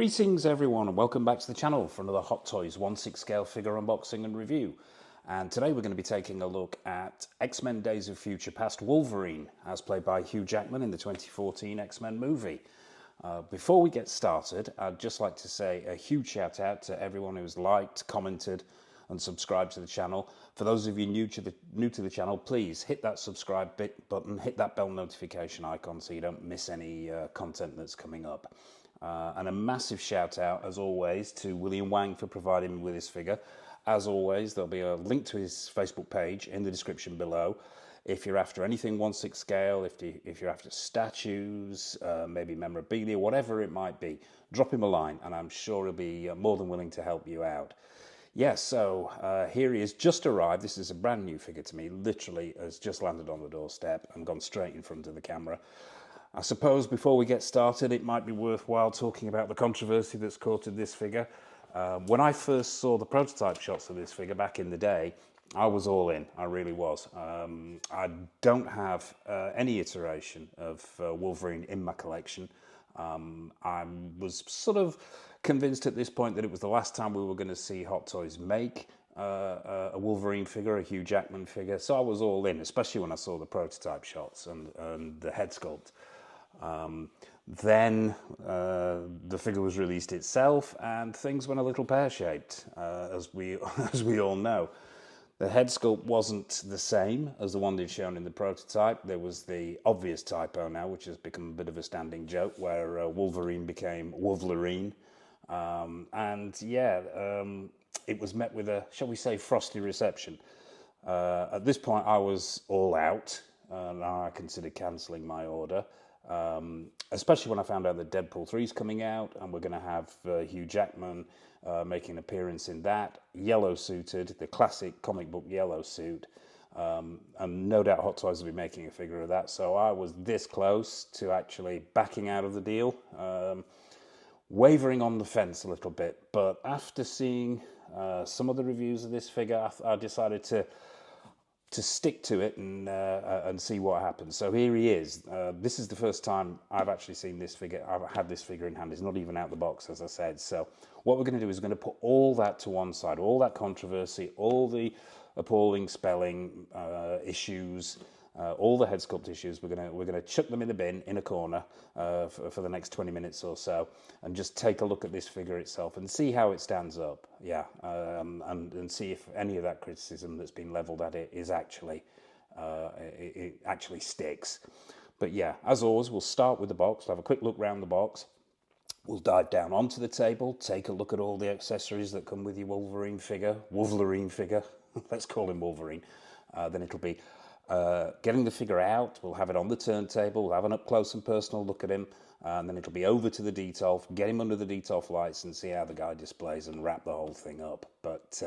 Greetings everyone and welcome back to the channel for another Hot Toys 1/6 scale figure unboxing and review. And today we're going to be taking a look at X-Men Days of Future Past Wolverine, as played by Hugh Jackman in the 2014 X-Men movie. Before we get started, I'd just like to say a huge shout out to everyone who's liked, commented and subscribed to the channel. For those of you new to the channel, please hit that subscribe button, hit that bell notification icon so you don't miss any content that's coming up. And a massive shout out, as always, to William Wang for providing me with this figure. As always, there'll be a link to his Facebook page in the description below. If you're after anything 1/6 scale, if you're after statues, maybe memorabilia, whatever it might be, drop him a line and I'm sure he'll be more than willing to help you out. Yeah, so here he is, just arrived. This is a brand new figure to me, literally has just landed on the doorstep and gone straight in front of the camera. I suppose before we get started, it might be worthwhile talking about the controversy that's courted this figure. When I first saw the prototype shots of this figure back in the day, I was all in, I really was. I don't have any iteration of Wolverine in my collection. I was sort of convinced at this point that it was the last time we were going to see Hot Toys make a Wolverine figure, a Hugh Jackman figure, so I was all in, especially when I saw the prototype shots and the head sculpt. Then the figure was released itself and things went a little pear-shaped, as we all know. The head sculpt wasn't the same as the one they'd shown in the prototype. There was the obvious typo now, which has become a bit of a standing joke, where Wolverine became Wolverine. It was met with a, shall we say, frosty reception. At this point, I was all out, and I considered cancelling my order. Especially when I found out that Deadpool 3 is coming out and we're going to have Hugh Jackman making an appearance in that, yellow suited, the classic comic book yellow suit, and no doubt Hot Toys will be making a figure of that, so I was this close to actually backing out of the deal, wavering on the fence a little bit, but after seeing some of the reviews of this figure, I decided to stick to it and see what happens. So here he is. This is the first time I've actually seen this figure. I've had this figure in hand. It's not even out the box, as I said. So what we're going to do is we're going to put all that to one side, all that controversy, all the appalling spelling issues, all the head sculpt issues. We're going to chuck them in the bin in a corner for the next 20 minutes or so, and just take a look at this figure itself and see how it stands up. Yeah, and see if any of that criticism that's been levelled at it is actually it actually sticks. But yeah, as always, we'll start with the box. We'll have a quick look around the box. We'll dive down onto the table, take a look at all the accessories that come with your Wolverine figure. Let's call him Wolverine. Then it'll be getting the figure out. We'll have it on the turntable. We'll have an up close and personal look at him, and then it'll be over to the detolf, get him under the detolf lights and see how the guy displays and wrap the whole thing up. But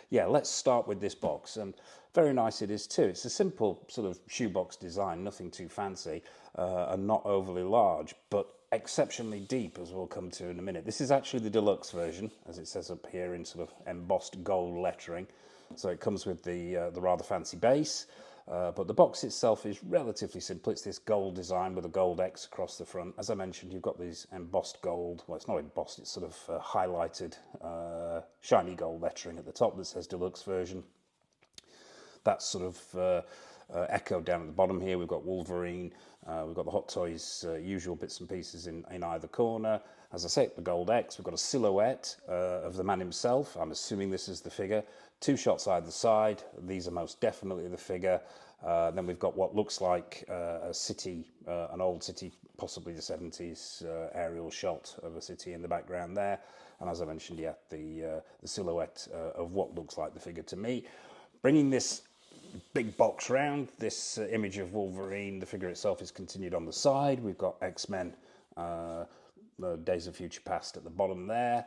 yeah, let's start with this box, and very nice it is too. It's a simple sort of shoebox design, nothing too fancy, and not overly large, but exceptionally deep, as we'll come to in a minute. This is actually the deluxe version, as it says up here in sort of embossed gold lettering. So it comes with the rather fancy base. But the box itself is relatively simple. It's this gold design with a gold X across the front. As I mentioned, you've got these embossed gold, well, it's not embossed, it's sort of highlighted shiny gold lettering at the top that says deluxe version. That's sort of echoed down at the bottom here. We've got Wolverine, we've got the Hot Toys usual bits and pieces in either corner. As I say, the gold X, we've got a silhouette of the man himself. I'm assuming this is the figure. Two shots either side. These are most definitely the figure. Then we've got what looks like a city, an old city, possibly the 70s aerial shot of a city in the background there. And as I mentioned, yeah, the silhouette of what looks like the figure to me. Bringing this big box round, this image of Wolverine, the figure itself is continued on the side. We've got X-Men Days of Future Past at the bottom there.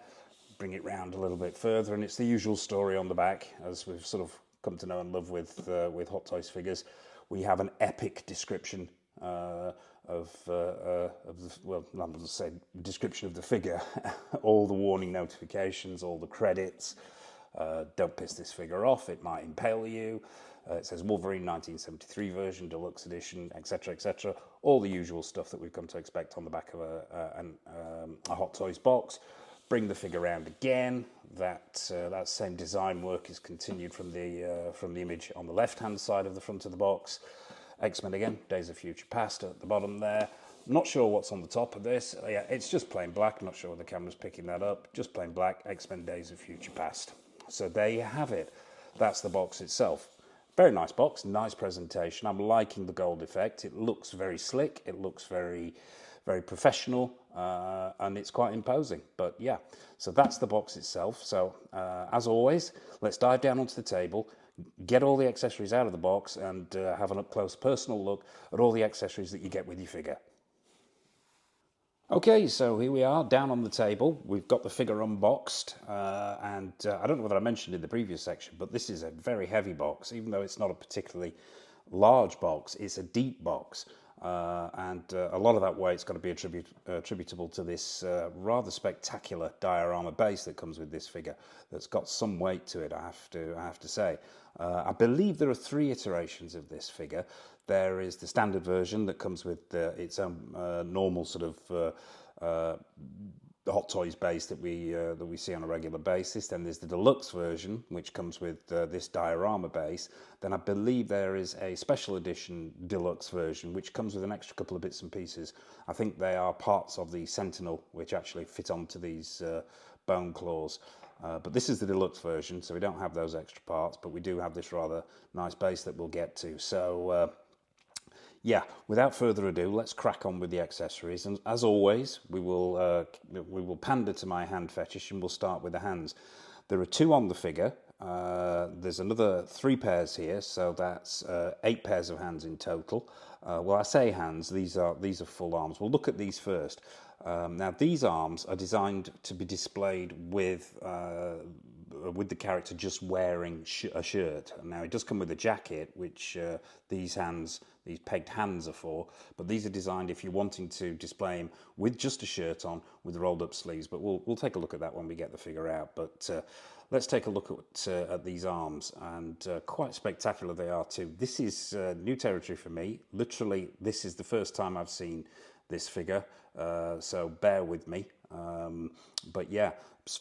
Bring it round a little bit further, and it's the usual story on the back, as we've sort of come to know and love with Hot Toys figures. We have an epic description well, I'm going to say description of the figure, all the warning notifications, all the credits. Don't piss this figure off, it might impale you. It says Wolverine 1973 version, deluxe edition, etc., all the usual stuff that we've come to expect on the back of a Hot Toys box. bring the figure around again. That same design work is continued from the image on the left-hand side of the front of the box. X-Men again, Days of Future Past at the bottom there. I'm not sure what's on the top of this. Yeah, it's just plain black. I'm not sure whether the camera's picking that up. Just plain black, X-Men Days of Future Past. So there you have it. That's the box itself. Very nice box, nice presentation. I'm liking the gold effect. It looks very slick. It looks very, very professional, and it's quite imposing. But yeah, so that's the box itself. So as always, let's dive down onto the table, get all the accessories out of the box, and have an up-close personal look at all the accessories that you get with your figure. Okay, so here we are down on the table. We've got the figure unboxed, and I don't know whether I mentioned in the previous section, but this is a very heavy box. Even though it's not a particularly large box, it's a deep box, and a lot of that weight's got to be attributable to this rather spectacular diorama base that comes with this figure. That's got some weight to it, I have to say. I believe there are 3 iterations of this figure. There is the standard version that comes with its own normal sort of Hot Toys base that we see on a regular basis. Then there's the deluxe version, which comes with this diorama base. Then I believe there is a special edition deluxe version, which comes with an extra couple of bits and pieces. I think they are parts of the Sentinel, which actually fit onto these bone claws. But this is the deluxe version, so we don't have those extra parts, but we do have this rather nice base that we'll get to. So yeah, without further ado, let's crack on with the accessories. And as always, we will pander to my hand fetish, and we'll start with the hands. There are 2 on the figure. There's another 3 pairs here, so that's 8 pairs of hands in total. Well, I say hands; these are full arms. We'll look at these first. Now, these arms are designed to be displayed with the character just wearing a shirt. Now, it does come with a jacket, which these pegged hands are for, but these are designed if you're wanting to display him with just a shirt on with rolled up sleeves. But we'll take a look at that when we get the figure out. But let's take a look at these arms, and quite spectacular they are too. This is new territory for me. Literally, this is the first time I've seen this figure, so bear with me. But yeah,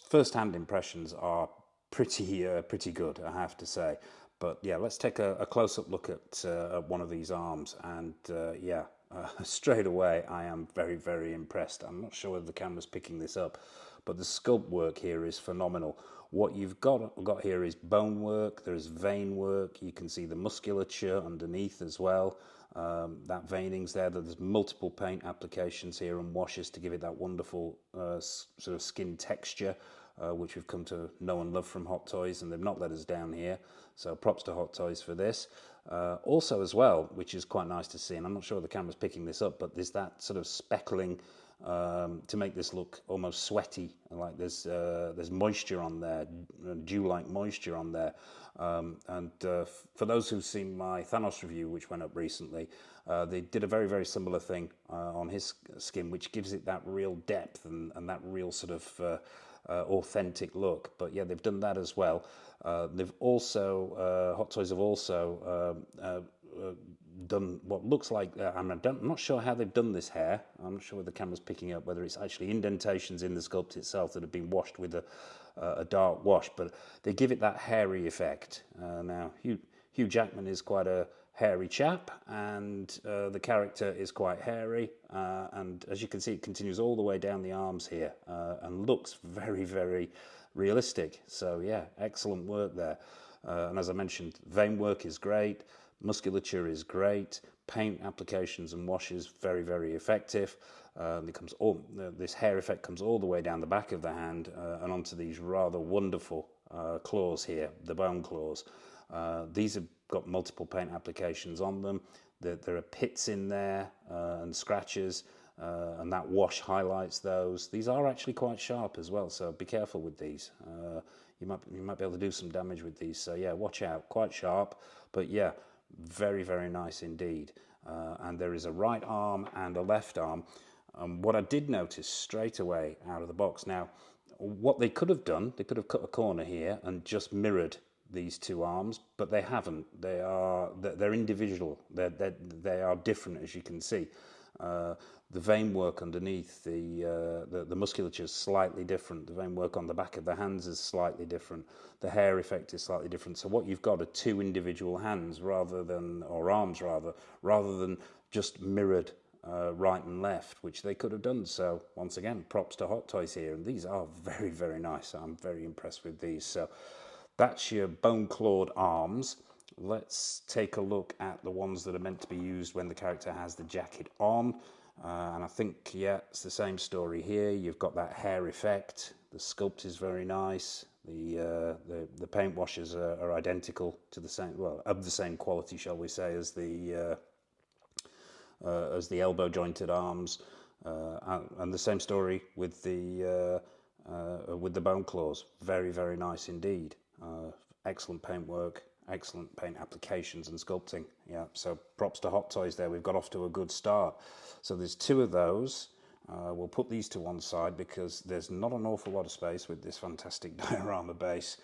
first-hand impressions are pretty good, I have to say. But yeah, let's take a close-up look at one of these arms, and yeah, straight away I am very impressed. I'm not sure whether the camera's picking this up, but the sculpt work here is phenomenal. What you've got here is bone work, there's vein work, you can see the musculature underneath as well. That veining's there. There's multiple paint applications here and washes to give it that wonderful sort of skin texture, which we've come to know and love from Hot Toys, and they've not let us down here. So props to Hot Toys for this. Also as well, which is quite nice to see, and I'm not sure if the camera's picking this up, but there's that sort of speckling to make this look almost sweaty, like there's moisture on there, dew-like moisture on there. And for those who've seen my Thanos review, which went up recently, they did a very similar thing on his skin, which gives it that real depth and that real sort of authentic look. But yeah, they've done that as well. They've also Hot Toys have also done what looks like I'm not sure how they've done this hair. I'm not sure whether the camera's picking up whether it's actually indentations in the sculpt itself that have been washed with a dark wash, but they give it that hairy effect. Now Hugh Jackman is quite a hairy chap, and the character is quite hairy, and as you can see, it continues all the way down the arms here, and looks very realistic. So yeah, excellent work there. And as I mentioned, vein work is great, musculature is great, paint applications and washes very effective. This hair effect comes all the way down the back of the hand and onto these rather wonderful claws here, the bone claws. These have got multiple paint applications on them. There are pits in there and scratches, and that wash highlights those. These are actually quite sharp as well, so be careful with these. You might be able to do some damage with these, so yeah, watch out. Quite sharp, but yeah, very nice indeed. And there is a right arm and a left arm. What I did notice straight away out of the box, now what they could have done, they could have cut a corner here and just mirrored these 2 arms, but they haven't. They're individual. They are different, as you can see. The vein work underneath, the musculature is slightly different. The vein work on the back of the hands is slightly different. The hair effect is slightly different. So what you've got are two individual hands rather than, or arms rather than just mirrored right and left, which they could have done. So once again, props to Hot Toys here, and these are very, very nice. I'm very impressed with these. So that's your bone clawed arms. Let's take a look at the ones that are meant to be used when the character has the jacket on. And I think, yeah, it's the same story here. You've got that hair effect. The sculpt is very nice. The paint washes are identical to the same, well, of the same quality, shall we say, as the elbow jointed arms, and the same story with the bone claws. Very, very nice indeed. Excellent paint work, excellent paint applications and sculpting. Yeah, so props to Hot Toys there. We've got off to a good start. So there's two of those. We'll put these to one side because there's not an awful lot of space with this fantastic diorama base.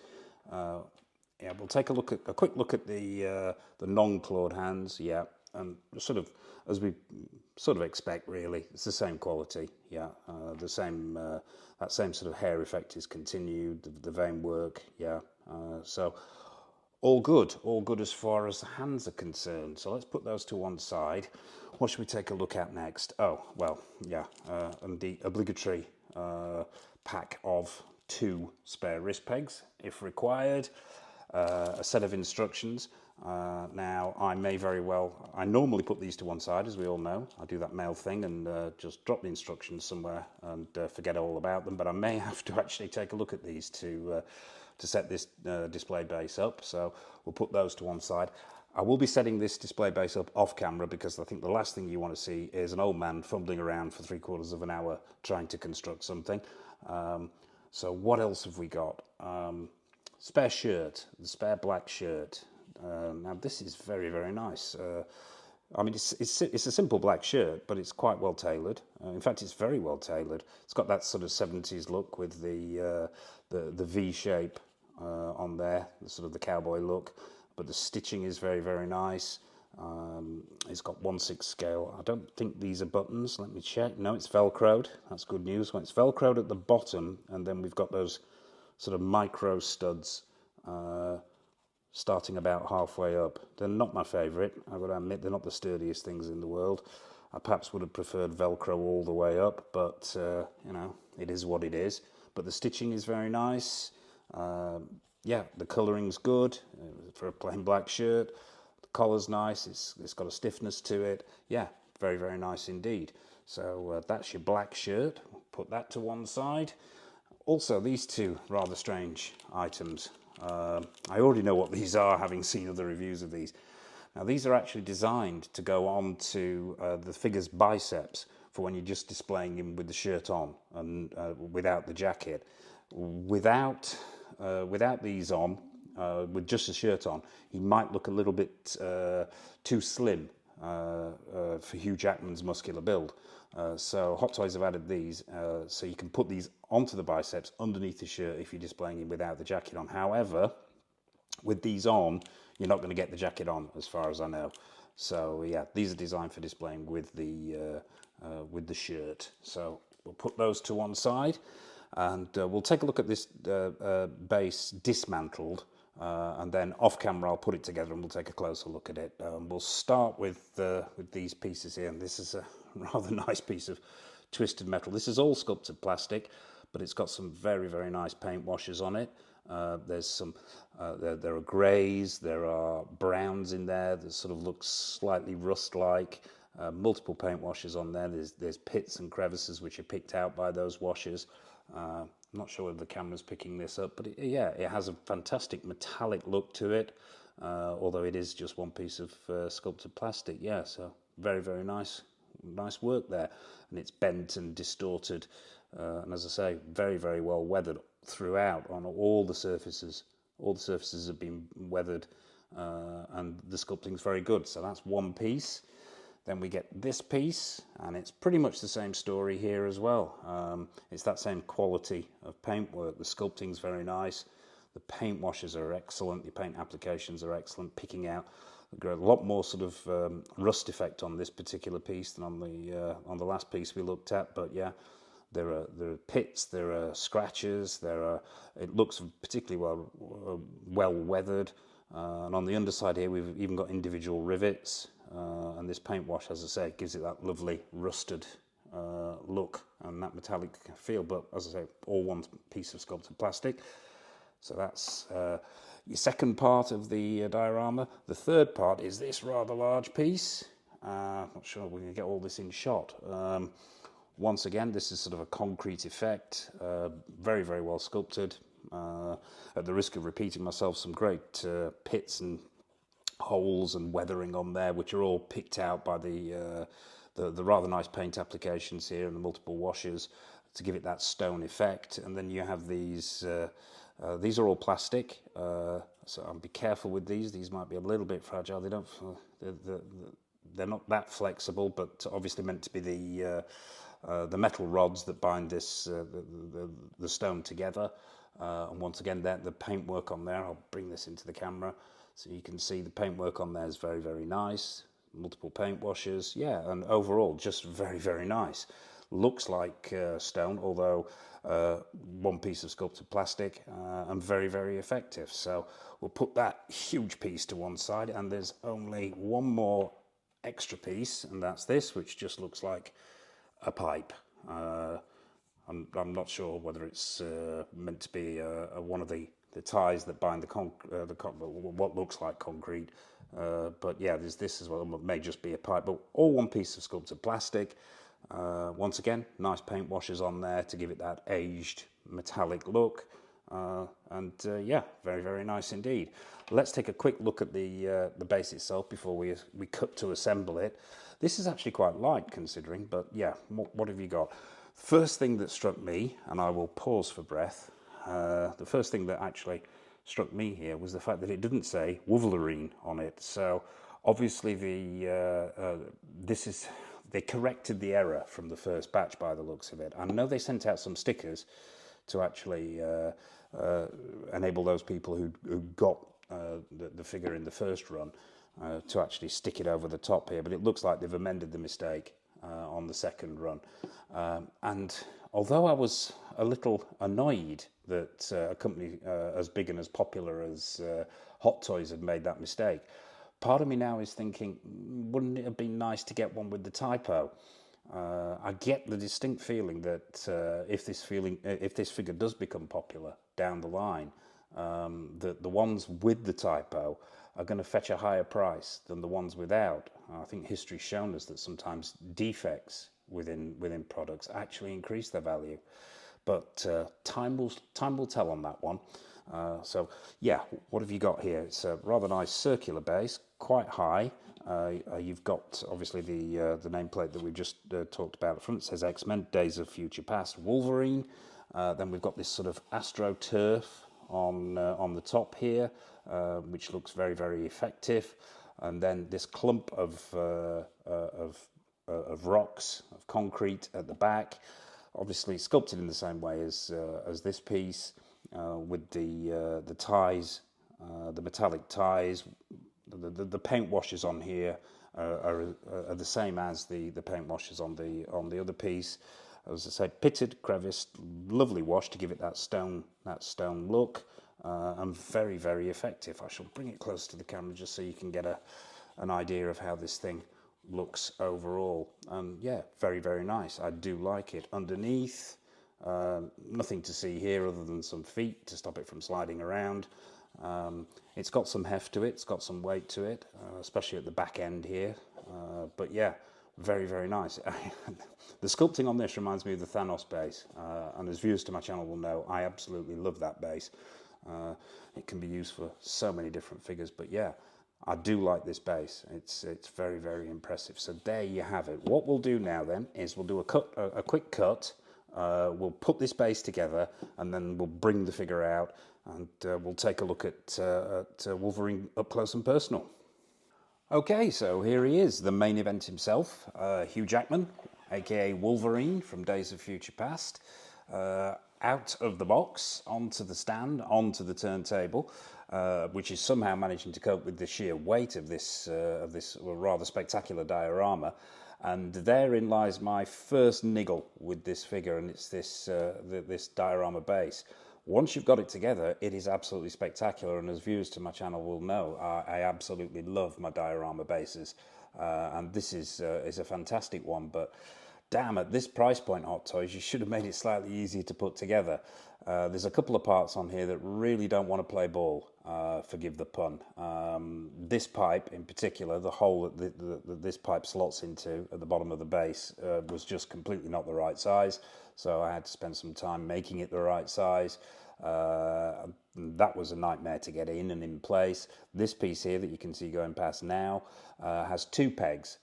Yeah, we'll take a quick look at the non-clawed hands. Yeah, and sort of as we sort of expect, really, it's the same quality. Yeah, the same that same sort of hair effect is continued. The vein work. Yeah, so all good as far as the hands are concerned. So let's put those to one side. What should we take a look at next? Oh, well, yeah, and the obligatory pack of 2 spare wrist pegs, if required, a set of instructions. Now, I normally put these to one side, as we all know. I do that mail thing and just drop the instructions somewhere and forget all about them, but I may have to actually take a look at these to set this display base up. So we'll put those to one side. I will be setting this display base up off camera because I think the last thing you want to see is an old man fumbling around for 3/4 of an hour trying to construct something. So what else have we got? Spare shirt, the spare black shirt. Now this is very, very nice. I mean, it's a simple black shirt, but it's quite well tailored. In fact, it's very well tailored. It's got that sort of 70s look with the V shape on there, the sort of the cowboy look. But the stitching is very, very nice. It's got 1/6 scale. I don't think these are buttons. Let me check. No, it's Velcroed. That's good news. Well, it's Velcroed at the bottom, and then we've got those sort of micro studs starting about halfway up. They're not my favourite. I've got to admit, they're not the sturdiest things in the world. I perhaps would have preferred Velcro all the way up, but you know, it is what it is. But the stitching is very nice. Yeah, the colouring's good for a plain black shirt. The collar's nice. It's got a stiffness to it. Yeah, very, very nice indeed. So that's your black shirt. Put that to one side. Also, these two rather strange items. I already know what these are, having seen other reviews of these. Now, these are actually designed to go on to the figure's biceps for when you're just displaying him with the shirt on and without the jacket. Without these on, with just the shirt on, he might look a little bit too slim for Hugh Jackman's muscular build. So Hot Toys have added these, so you can put these onto the biceps underneath the shirt if you're displaying him without the jacket on. However, with these on, you're not going to get the jacket on, as far as I know. So yeah, these are designed for displaying with the shirt. So we'll put those to one side, and we'll take a look at this base dismantled. And then off camera, I'll put it together and we'll take a closer look at it. We'll start with these pieces here, and this is a rather nice piece of twisted metal. This is all sculpted plastic, but it's got some very, very nice paint washes on it. There's some, there are greys, there are browns in there that sort of looks slightly rust-like. Multiple paint washes on there. There's pits and crevices which are picked out by those washes. I'm not sure whether the camera's picking this up, but it has a fantastic metallic look to it, although it is just one piece of sculpted plastic. Yeah, so very, very nice work there. And it's bent and distorted, and as I say, very, very well weathered throughout on all the surfaces. All the surfaces have been weathered, and the sculpting's very good. So that's one piece. Then we get this piece, and it's pretty much the same story here as well. It's that same quality of paintwork. The sculpting's very nice. The paint washes are excellent. The paint applications are excellent. Picking out a lot more sort of rust effect on this particular piece than on the last piece we looked at. But yeah, there are pits, there are scratches, there are. It looks particularly well weathered. And on the underside here, we've even got individual rivets. And this paint wash, as I say, gives it that lovely rusted look and that metallic feel. But as I say, all one piece of sculpted plastic. So that's your second part of the diorama. The third part is this rather large piece. I'm not sure we can get all this in shot. Once again, this is sort of a concrete effect, very, very well sculpted. At the risk of repeating myself, some great pits and holes and weathering on there, which are all picked out by the rather nice paint applications here and the multiple washes to give it that stone effect. And then you have these are all plastic, so I'll be careful with these. These might be a little bit fragile. They're not that flexible, but obviously meant to be the metal rods that bind this the stone together. And once again, the paintwork on there, I'll bring this into the camera so you can see the paintwork on there is very, very nice. Multiple paint washes, yeah, and overall just very, very nice. Looks like stone, although one piece of sculpted plastic, and very, very effective. So we'll put that huge piece to one side, and there's only one more extra piece, and that's this, which just looks like a pipe. I'm not sure whether it's meant to be one of the ties that bind what looks like concrete. But yeah, there's this as well. It may just be a pipe, but all one piece of sculpted plastic. Once again, nice paint washes on there to give it that aged metallic look. Yeah, very, very nice indeed. Let's take a quick look at the base itself before we cut to assemble it. This is actually quite light considering, but yeah, what have you got? First thing that struck me, and I will pause for breath, the first thing that actually struck me here was the fact that it didn't say Wolverine on it. So obviously they corrected the error from the first batch by the looks of it. I know they sent out some stickers to actually enable those people who got the figure in the first run to actually stick it over the top here, but it looks like they've amended the mistake on the second run. And although I was a little annoyed that a company as big and as popular as Hot Toys had made that mistake, part of me now is thinking, wouldn't it have been nice to get one with the typo? I get the distinct feeling that if this figure does become popular down the line, that the ones with the typo are going to fetch a higher price than the ones without. I think history's shown us that sometimes defects within products actually increase their value, but time will tell on that one. So yeah, what have you got here? It's a rather nice circular base, quite high. You've got obviously the nameplate that we've just talked about up front. It says X-Men, Days of Future Past, Wolverine. Then we've got this sort of AstroTurf on the top here, which looks very, very effective. And then this clump of rocks, of concrete at the back, obviously sculpted in the same way as this piece, with the ties, the metallic ties. The paint washes on here are the same as the paint washes on the other piece. As I said, pitted, creviced, lovely wash to give it that stone look, and very, very effective. I shall bring it close to the camera just so you can get an idea of how this thing looks overall. And yeah, very, very nice. I do like it. Underneath, nothing to see here other than some feet to stop it from sliding around. It's got some heft to it, it's got some weight to it, especially at the back end here. But yeah, very, very nice. The sculpting on this reminds me of the Thanos base, and as viewers to my channel will know, I absolutely love that base. It can be used for so many different figures, but yeah, I do like this base. It's very, very impressive. So there you have it. What we'll do now then is we'll do a quick cut. We'll put this base together, and then we'll bring the figure out, and we'll take a look at Wolverine up close and personal. Okay, so here he is, the main event himself, Hugh Jackman, aka Wolverine from Days of Future Past. out of the box, onto the stand, onto the turntable, which is somehow managing to cope with the sheer weight of this rather spectacular diorama. And therein lies my first niggle with this figure, and it's this diorama base. Once you've got it together, it is absolutely spectacular, and as viewers to my channel will know, I absolutely love my diorama bases, and this is a fantastic one. But damn, at this price point, Hot Toys, you should have made it slightly easier to put together. There's a couple of parts on here that really don't want to play ball, forgive the pun. This pipe in particular, the hole that this pipe slots into at the bottom of the base was just completely not the right size, so I had to spend some time making it the right size. That was a nightmare to get in and in place. This piece here that you can see going past now has two pegs,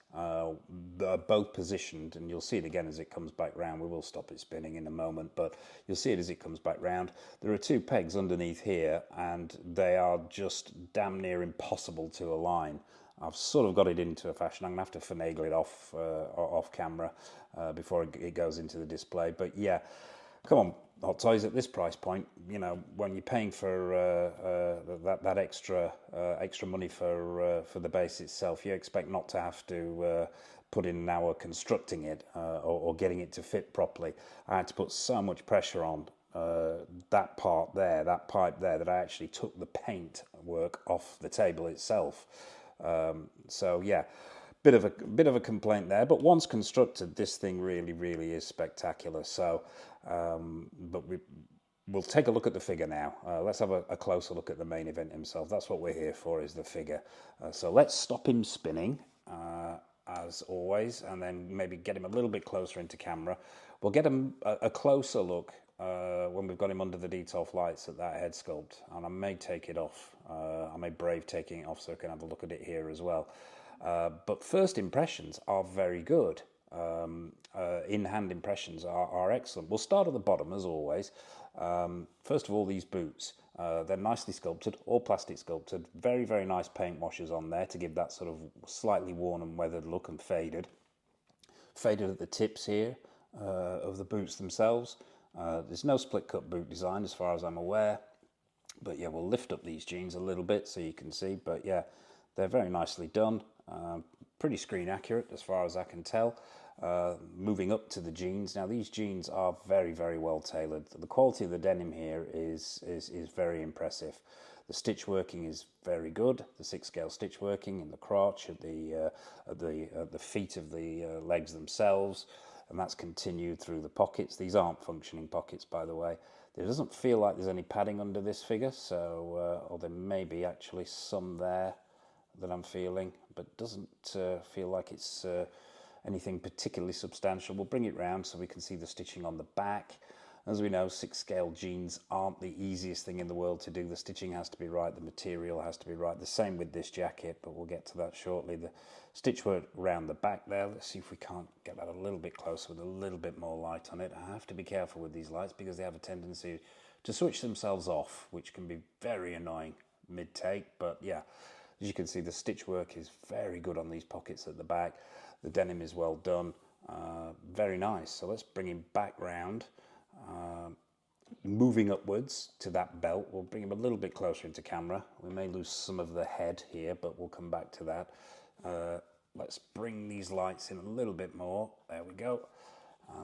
both positioned, and you'll see it again as it comes back round. We will stop it spinning in a moment, but you'll see it as it comes back round. There are two pegs underneath here, and they are just damn near impossible to align. I've sort of got it into a fashion. I'm going to have to finagle it off camera before it goes into the display. But yeah, come on, Hot Toys, at this price point, you know, when you're paying for that extra money for the base itself, you expect not to have to put in an hour constructing it or getting it to fit properly. I had to put so much pressure on that part there, that pipe there, that I actually took the paint work off the table itself. So yeah, bit of a complaint there, but once constructed, this thing really is spectacular. So but we'll take a look at the figure now. Let's have a closer look at the main event himself. That's what we're here for, is the figure. So let's stop him spinning as always, and then maybe get him a little bit closer into camera. We'll get him a closer look when we've got him under the Detolf lights at that head sculpt, and I may take it off. I may brave taking it off so I can have a look at it here as well. But first impressions are very good. In-hand impressions are excellent. We'll start at the bottom as always. First of all, these boots. They're nicely sculpted, all plastic sculpted. Very nice paint washes on there to give that sort of slightly worn and weathered look, and faded. Faded at the tips here of the boots themselves. There's no split cut boot design as far as I'm aware. But yeah, we'll lift up these jeans a little bit so you can see. But yeah, they're very nicely done. Pretty screen accurate as far as I can tell. Moving up to the jeans. Now these jeans are very well tailored. The quality of the denim here is very impressive. The stitch working is very good. The 6-scale stitch working in the crotch, at the feet of the legs themselves, and that's continued through the pockets. These aren't functioning pockets, by the way. There doesn't feel like there's any padding under this figure, so or there may be actually some there that I'm feeling, but doesn't feel like it's anything particularly substantial. We'll bring it round so we can see the stitching on the back. As we know, 6-scale jeans aren't the easiest thing in the world to do. The stitching has to be right, the material has to be right. The same with this jacket, but we'll get to that shortly. The stitch work around the back there. Let's see if we can't get that a little bit closer with a little bit more light on it. I have to be careful with these lights because they have a tendency to switch themselves off, which can be very annoying mid-take. But yeah, as you can see, the stitch work is very good on these pockets at the back. The denim is well done, very nice. So let's bring him back round. Moving upwards to that belt, we'll bring him a little bit closer into camera. We may lose some of the head here, but we'll come back to that. Let's bring these lights in a little bit more. There we go.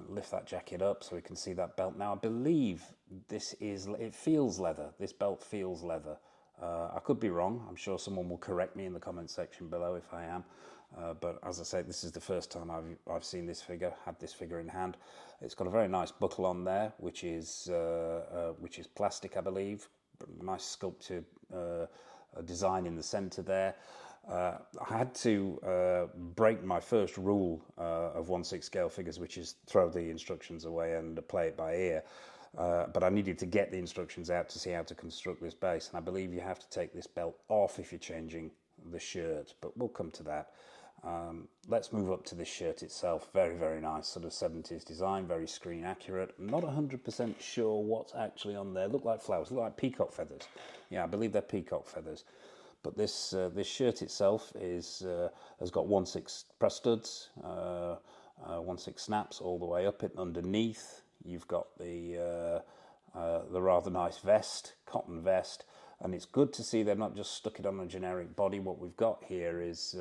Lift that jacket up so we can see that belt. Now I believe it feels leather. This belt feels leather. I could be wrong. I'm sure someone will correct me in the comment section below if I am. But as I say, this is the first time I've seen this figure, had this figure in hand. It's got a very nice buckle on there, which is plastic, I believe. Nice sculpted design in the centre there. I had to break my first rule of 1/6 scale figures, which is throw the instructions away and play it by ear. But I needed to get the instructions out to see how to construct this base, and I believe you have to take this belt off if you're changing the shirt, but we'll come to that. Let's move up to this shirt itself. Very nice, sort of 70s design, very screen accurate. I'm not 100% sure what's actually on there. Look like flowers, look like peacock feathers. Yeah, I believe they're peacock feathers. But this shirt itself has got 1/6 press studs, 1/6 snaps all the way up it. Underneath, you've got the the rather nice vest, cotton vest, and it's good to see they've not just stuck it on a generic body. What we've got here is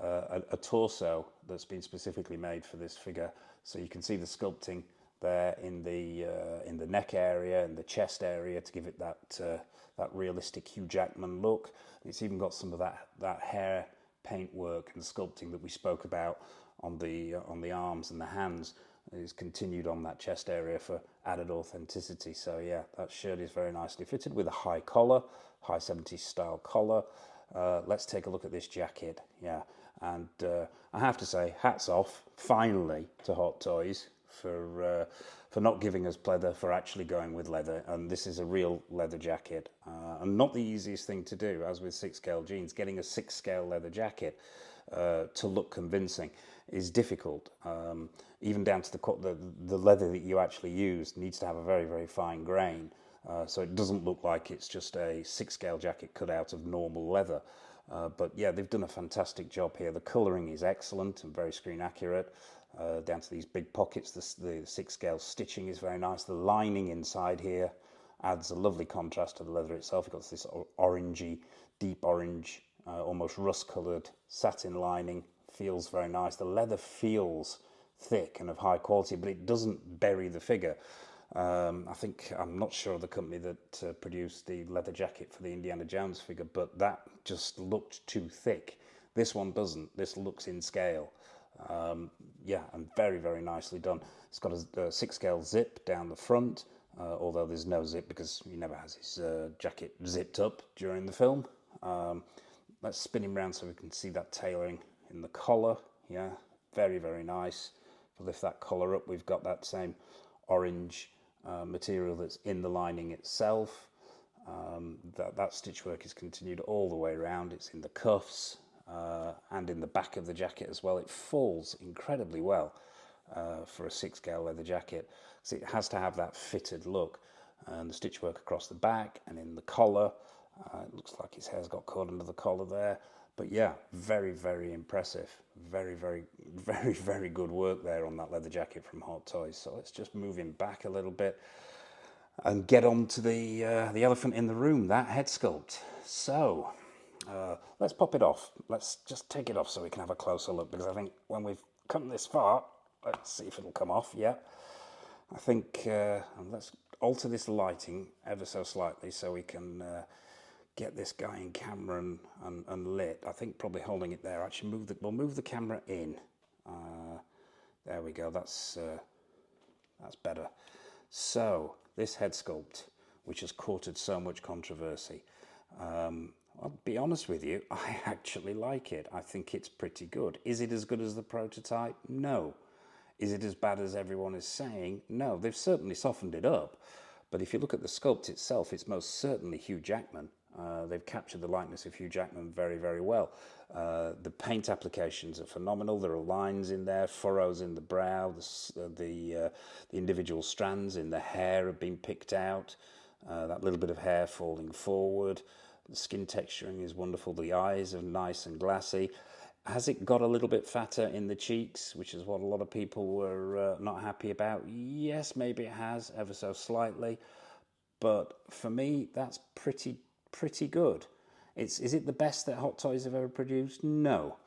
a torso that's been specifically made for this figure, so you can see the sculpting there in the neck area and the chest area to give it that realistic Hugh Jackman look. It's even got some of that hair paint work and sculpting that we spoke about on the arms and the hands. It's continued on that chest area for added authenticity. So yeah, that shirt is very nicely fitted with a high collar, high 70s style collar. Let's take a look at this jacket. Yeah, and I have to say, hats off finally to Hot Toys for not giving us pleather, for actually going with leather. And this is a real leather jacket, and not the easiest thing to do, as with 6-scale jeans. Getting a 6-scale leather jacket to look convincing is difficult. Even down to the leather that you actually use needs to have a very, very fine grain, so it doesn't look like it's just a 6-scale jacket cut out of normal leather. But yeah, they've done a fantastic job here. The colouring is excellent and very screen accurate, down to these big pockets. The 6-scale stitching is very nice. The lining inside here adds a lovely contrast to the leather itself. You've got this orangey, deep orange, almost rust-coloured satin lining. Feels very nice. The leather feels thick and of high quality, but it doesn't bury the figure. I'm not sure of the company that produced the leather jacket for the Indiana Jones figure, but that just looked too thick. This one doesn't. This looks in scale. Yeah, and very, very nicely done. It's got a 6-scale zip down the front, although there's no zip because he never has his jacket zipped up during the film. Let's spin him around so we can see that tailoring in the collar. Yeah, very, very nice. If I lift that collar up, we've got that same orange material that's in the lining itself. That stitch work is continued all the way around. It's in the cuffs and in the back of the jacket as well. It falls incredibly well for a 6-scale leather jacket, so it has to have that fitted look. And the stitch work across the back and in the collar. It looks like his hair's got caught under the collar there. But yeah, very, very impressive. Very, very, very, very good work there on that leather jacket from Hot Toys. So let's just move him back a little bit and get on to the elephant in the room, that head sculpt. So let's pop it off. Let's just take it off so we can have a closer look, because I think when we've come this far, let's see if it'll come off. Yeah, I think let's alter this lighting ever so slightly so we can get this guy in camera and lit. I think probably holding it there. Actually, we'll move the camera in. There we go. That's better. So this head sculpt, which has courted so much controversy, I'll be honest with you, I actually like it. I think it's pretty good. Is it as good as the prototype? No. Is it as bad as everyone is saying? No. They've certainly softened it up. But if you look at the sculpt itself, it's most certainly Hugh Jackman. They've captured the likeness of Hugh Jackman very, very well. The paint applications are phenomenal. There are lines in there, furrows in the brow, the individual strands in the hair have been picked out, that little bit of hair falling forward. The skin texturing is wonderful. The eyes are nice and glassy. Has it got a little bit fatter in the cheeks, which is what a lot of people were not happy about? Yes, maybe it has, ever so slightly. But for me, that's pretty good. Is it the best that Hot Toys have ever produced? No.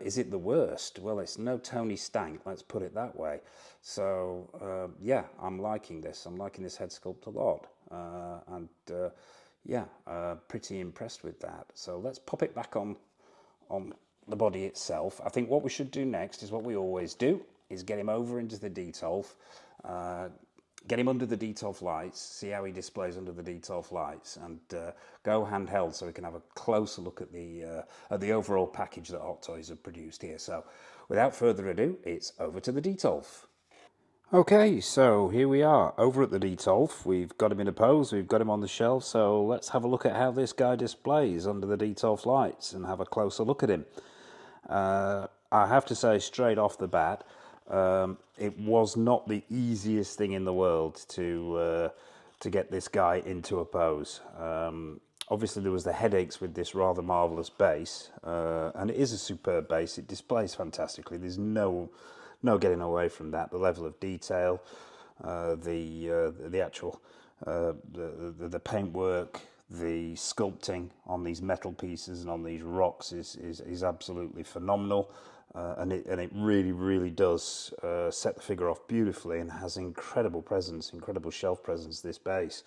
Is it the worst? Well, it's no Tony Stank, let's put it that way. So yeah, I'm liking this. I'm liking this head sculpt a lot, and yeah, pretty impressed with that. So let's pop it back on the body itself. I think what we should do next is what we always do, is get him over into the Detolf, get him under the Detolf lights, see how he displays under the Detolf lights, and go handheld so we can have a closer look at the overall package that Hot Toys have produced here. So without further ado, it's over to the Detolf. Okay, so here we are over at the Detolf. We've got him in a pose, we've got him on the shelf, so let's have a look at how this guy displays under the Detolf lights and have a closer look at him. I have to say straight off the bat, it was not the easiest thing in the world to get this guy into a pose. Obviously there was the headaches with this rather marvellous base, and it is a superb base. It displays fantastically. There's no getting away from that. The level of detail, The actual the paintwork, the sculpting on these metal pieces and on these rocks is absolutely phenomenal, and it really does set the figure off beautifully and has incredible presence, incredible shelf presence. This base.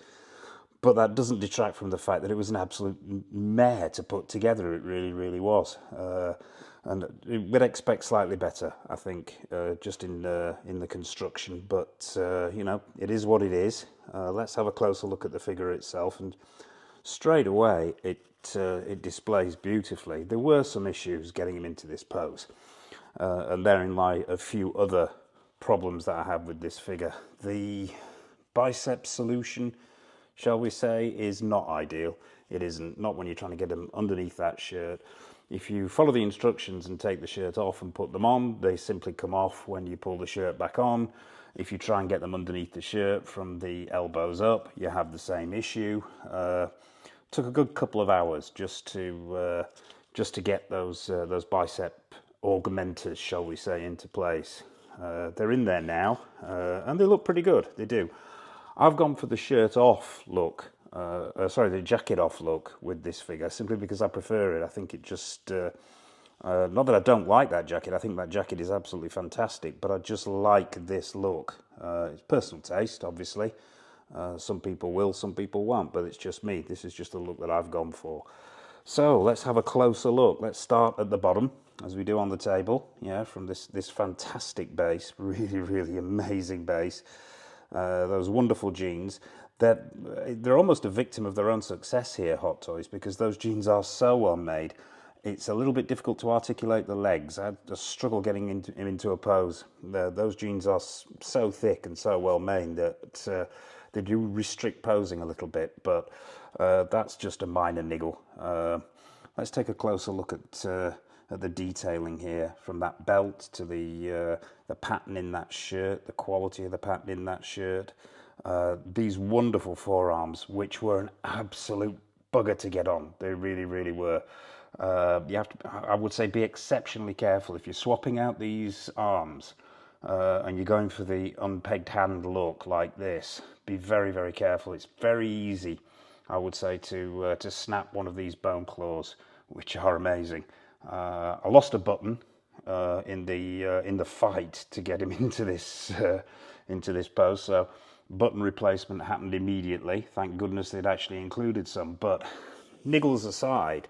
But that doesn't detract from the fact that it was an absolute mare to put together. It really was. And we'd expect slightly better, I think, just in the construction. But you know, it is what it is. Let's have a closer look at the figure itself, and straight away it displays beautifully. There were some issues getting him into this pose, and therein lie a few other problems that I have with this figure. The bicep solution, shall we say, is not ideal. It isn't, not when you're trying to get them underneath that shirt. If you follow the instructions and take the shirt off and put them on, they simply come off when you pull the shirt back on. If you try and get them underneath the shirt from the elbows up, you have the same issue. Took a good couple of hours just to get those bicep augmenters, shall we say, into place. They're in there now, and they look pretty good. They do. I've gone for the shirt off look, the jacket off look with this figure, simply because I prefer it. I think it just, not that I don't like that jacket, I think that jacket is absolutely fantastic, but I just like this look. It's personal taste, obviously. Some people will, some people won't, but it's just me. This is just the look that I've gone for. So let's have a closer look. Let's start at the bottom, as we do on the table, yeah, from this fantastic base, really amazing base. Those wonderful jeans. They're almost a victim of their own success here, Hot Toys, because those jeans are so well made. It's a little bit difficult to articulate the legs. I had a struggle getting him into a pose. Those jeans are so thick and so well made that they do restrict posing a little bit, but that's just a minor niggle. Let's take a closer look at the detailing here, from that belt to the pattern in that shirt, the quality of the pattern in that shirt. These wonderful forearms, which were an absolute bugger to get on. They really were. You have to, I would say, be exceptionally careful if you're swapping out these arms and you're going for the unpegged hand look like this. Be very careful. It's very easy, I would say, to snap one of these bone claws, which are amazing. I lost a button in the fight to get him into this pose, so button replacement happened immediately. Thank goodness they'd actually included some. But niggles aside,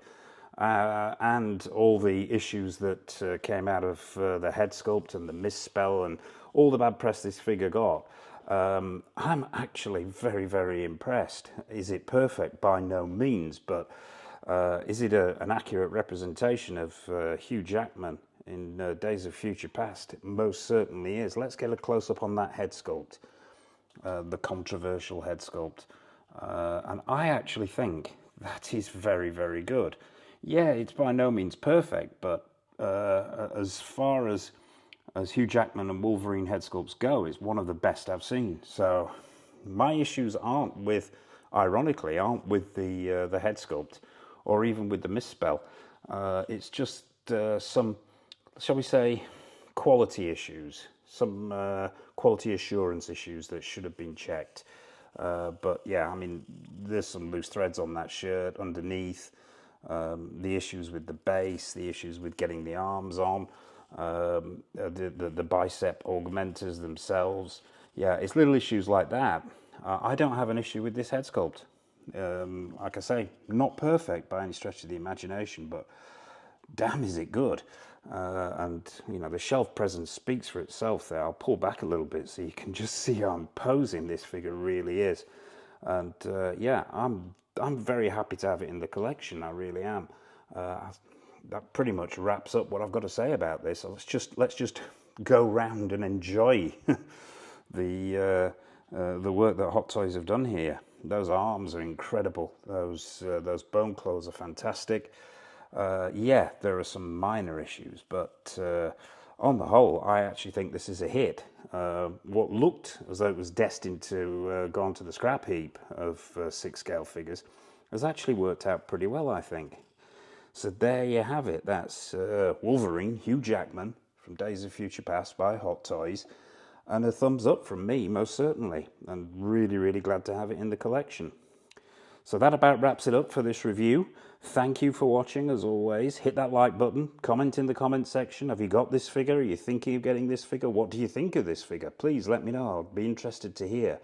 and all the issues that came out of the head sculpt and the misspell and all the bad press this figure got, I'm actually very impressed. Is it perfect? By no means, but is it an accurate representation of Hugh Jackman in Days of Future Past? It most certainly is. Let's get a close-up on that head sculpt, the controversial head sculpt. And I actually think that is very good. Yeah, it's by no means perfect, but as far as Hugh Jackman and Wolverine head sculpts go, it's one of the best I've seen. So my issues ironically, aren't with the head sculpt, or even with the misspell. It's just some, shall we say, quality issues, some quality assurance issues that should have been checked. But yeah, I mean, there's some loose threads on that shirt underneath. The issues with the base, the issues with getting the arms on, the bicep augmenters themselves. Yeah, it's little issues like that. I don't have an issue with this head sculpt. Like I say, not perfect by any stretch of the imagination, but damn is it good. And you know, the shelf presence speaks for itself there. I'll pull back a little bit so you can just see how imposing this figure really is. And yeah, I'm very happy to have it in the collection. I really am. That pretty much wraps up what I've got to say about this. So let's just go round and enjoy the work that Hot Toys have done here. Those arms are incredible. Those bone claws are fantastic. Yeah, there are some minor issues, but on the whole, I actually think this is a hit. What looked as though it was destined to go onto the scrap heap of 6-scale figures has actually worked out pretty well, I think. So there you have it. That's Wolverine, Hugh Jackman, from Days of Future Past by Hot Toys. and a thumbs up from me, most certainly. And really, really glad to have it in the collection. So that about wraps it up for this review. Thank you for watching, as always. Hit that like button, comment in the comment section. Have you got this figure? Are you thinking of getting this figure? What do you think of this figure? Please let me know. I'll be interested to hear.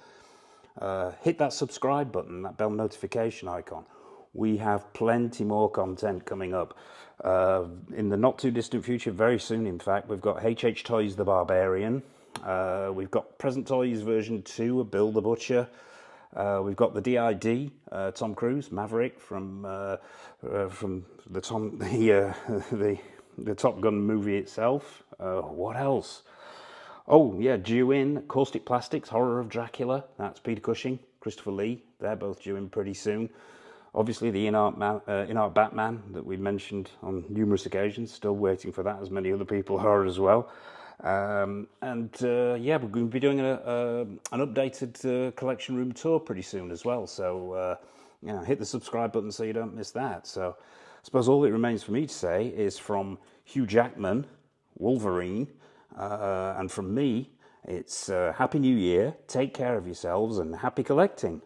Hit that subscribe button, that bell notification icon. We have plenty more content coming up. In the not too distant future, very soon in fact, we've got HH Toys the Barbarian. We've got Present Toys version 2 of Bill the Butcher. We've got the DID, Tom Cruise, Maverick from the Top Gun movie itself. What else? Oh yeah, due in Caustic Plastics, Horror of Dracula. That's Peter Cushing, Christopher Lee. They're both due in pretty soon. Obviously the In-Art Batman that we mentioned on numerous occasions. Still waiting for that, as many other people are as well. Yeah, we're going to be doing an updated collection room tour pretty soon as well. So hit the subscribe button so you don't miss that. So I suppose all that remains for me to say is, from Hugh Jackman, Wolverine, and from me, it's Happy New Year, take care of yourselves, and happy collecting.